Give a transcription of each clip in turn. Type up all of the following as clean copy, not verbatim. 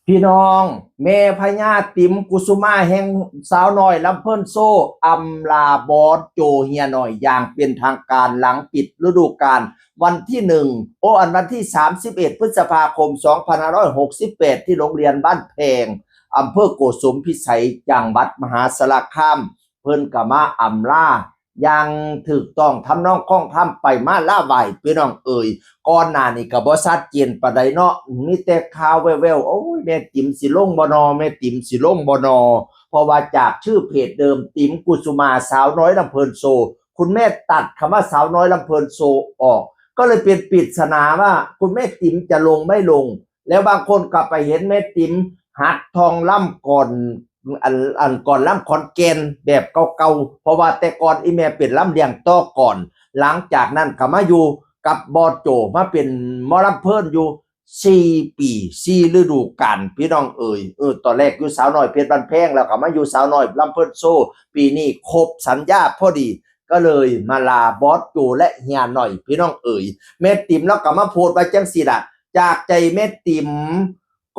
พี่น้องแม่พญาติ๋มกุสุมาแห่งสาวน้อยลำเพิ่นโซ่อำลาบอสโจเฮียหน่อยอย่างเป็นทางการหลังปิดฤดูกาลวันที่วันที่31พฤษภาคม2568ที่โรงเรียนบ้านแพงอำเภอโกสุมพิสัยจังหวัดมหาสารคามเพิ่นก็มาอำลายังถูกต้องทำนองคล้องทำไปมาล่าไหวพี่น้องเอ่ยก่อนหน้านี้ก็บ่ชัดเจนปานใดเนาะมีแต่ข่าวแว่วๆโอ้ยแม่ติ๋มสิลงบ่นอแม่ติ๋มสิลงบ่นอเพราะว่าจากชื่อเพจเดิมติ๋มกุสุมาสาวน้อยลำเพลินโซคุณแม่ตัดคำว่าสาวน้อยลำเพลินโซออกก็เลยเป็นปริศนาว่าคุณแม่ติ๋มจะลงไม่ลงแล้วบางคนกลับไปเห็นแม่ติ๋มหัดทองล่ำก่อนก่อนล่ำขอนแก่นแบบเก่าๆเพราะว่าแต่ก่อนอีแม่เป็นล่ำเลียงต่อก่อนหลังจากนั้นก็มาอยู่กับบอโจมาเป็นหมอลำเพิ่นอยู่4 ปี4ฤดูกาลพี่น้องเอ่ยตอนแรกอยู่สาวน้อยเพชรบ้านแพงแล้วก็มาอยู่สาวน้อยลำเพิ่นโซปีนี้ครบสัญญาพอดีก็เลยมาลาบอสโจและเฮียหน่อยพี่น้องเอ่ยแม่ติ๋มแล้วก็มาโพสต์ไว้จังซี่ล่ะจากใจแม่ติ๋ม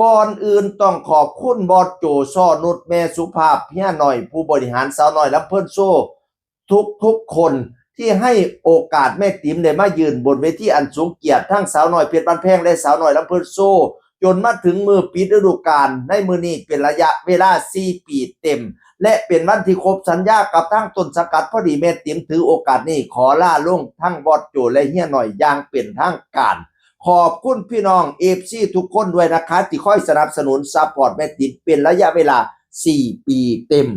ก่อนอื่นต้องขอบคุณบอสโจซ่อนุชแม่สุภาพเฮียหน่อยผู้บริหารสาวน้อยลำเพิ่นโซทุกคนที่ให้โอกาสแม่ติ๋มได้มายืนบนเวทีอันสูงเกียรติทั้งสาวน้อยเพชรบ้านแพงและสาวน้อยลำเพิ่นโซจนมาถึงมือปิดฤดูกาลในมือนี้เป็นระยะเวลา4 ปีเต็มและเป็นวันที่ครบสัญญากับทั้งต้นสังกัดพอดีแม่ติ๋มถือโอกาสนี้ขอลาลงทั้งบอสโจและเฮียหน่อยอย่างเป็นทางการขอบคุณพี่น้องเอฟซีทุกคนด้วยนะคะที่คอยสนับสนุนซัพพอร์ตแม่ติ๋มเป็นระยะเวลา4 ปีเต็ม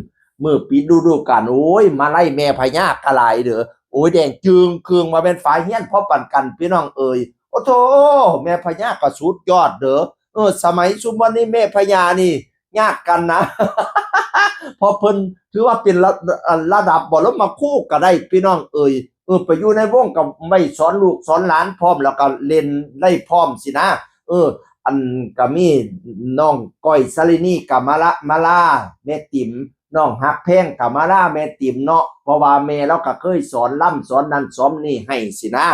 เมื่อปิดฤดูกาลโอ้ยมาไล่แม่พญากะหลายเด้อโอ้ยแดงจึงเครื่องมาเป็นฝ่ายเฮียนพอปั่นกันพี่น้องเอ่ยโอ้โธแม่พญาก็สุดยอดเด้อสมัยซุมวันนี้แม่พญานี่ยากกันนะ พอเพิ่นถือว่าเป็นระดับบ่ลงมาคู่ก็ได้พี่น้องเอ่ยไปอยู่ในวงกับไม่สอนลูกสอนหลานพร้อมแล้วก็เล่นได้พร้อมสินะอันก็มีน้องก้อยสลินีกับมาลาแม่ติ๋มน้องฮักแพงกับมาลาแม่ติ๋มเนาะเพราะว่าแม่เราก็เคยสอนล่ำสอนนั่นสอนนี่ให้สินะ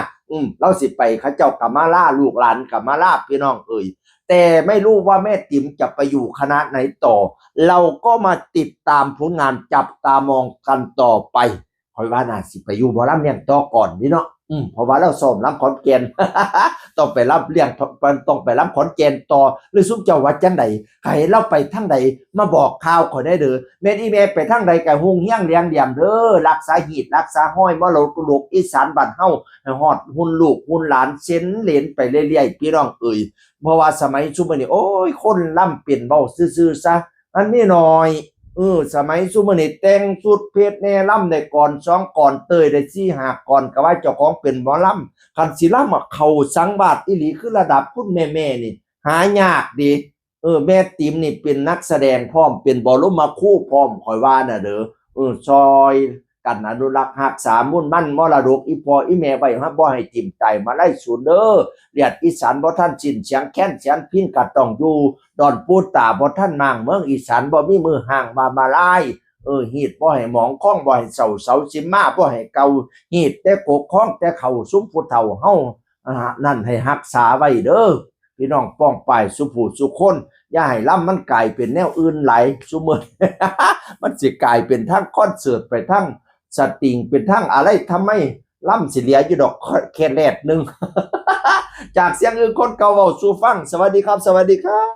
เราสิไปเขาเจ้ากับมาลาลูกหลานกับมาลาพี่น้องเอ่ยแต่ไม่รู้ว่าแม่ติ๋มจะไปอยู่คณะไหนต่อเราก็มาติดตามผลงานจับตามองกันต่อไปคอยว่าน่าสิไปอยู่บ่ลำเลียงต่อก่อนนี่เนาะเพราะว่าเราซ้อมลำขอนแก่น ต้องไปรับเลี้ยงต้องไปรับขอนแก่นต่อหรือซุมเจ้าวัดจังใดใครเราไปทางใดมาบอกข่าวขอยได้เด้อแม่นอีแม่ไปทางใดก็ฮุงเฮียงเลี้ยงเดี่ยมเด้อรักษาหีดรักษาห้อยมรดกอีสานบ้านเฮาให้ฮอดหุ่นลูกหุ่นหลานเซ็นเหลนไปเรื่อยๆพี่น้องเอ่ยเพราะว่าสมัยซุมื้อนี้โอ้ยคนล่ำเปลี่ยนเว้าซื่อๆซะอันนี้น้อยสมัยซุมื้อนี้แต่งสุดเพชรแน่ล่ำได้ก่อน2ก่อนเตยได้4 5ก่อนก็ว่าเจ้าของเป็นหมอลำคันสิล่ำเข้าสังวาสอีหลีคือระดับคุณแม่ๆนี่หายากดิแม่ติ๋มนี่เป็นนักแสดงพร้อมเป็นบรมครูพร้อมข่อยว่าน่ะเด้อซอยกันอนุรักษ์รักษามุ่นมั่นมรดกอีพ่ออีแม่ไว้ฮะบ่ให้ทิ่มตายมาไล่สูญเด้อเลียดอีสานบ่ทันสิ้นเสียงแค้นเสียงพินก็ต้องอยู่ดอนปูตาบ่ทันมางเมืองอีสานบ่มีมือห่างมาลายหีดบ่ให้หมองข้องบ่ให้เสาสิมาบ่ให้เก่าหีดแต่กกข้องแต่เข้าซุ้มผู้เฒ่าเฮานั่นให้รักษาไว้เด้อพี่น้องป้องป้ายสุผู้สุคนอย่าให้ล่ำมันกลายเป็นแนวอื่นไหลซุมื้อ มันสิกลายเป็นทั้งคอนเสิร์ตไปทั้งสตริงเป็นทั้งอะไรทำไมล่ำสิเหลียอยู่ดอกแค่แลดนึง จากเสียงอื่นคนเก่าเว้าสู่ฟังสวัสดีครับสวัสดีครับ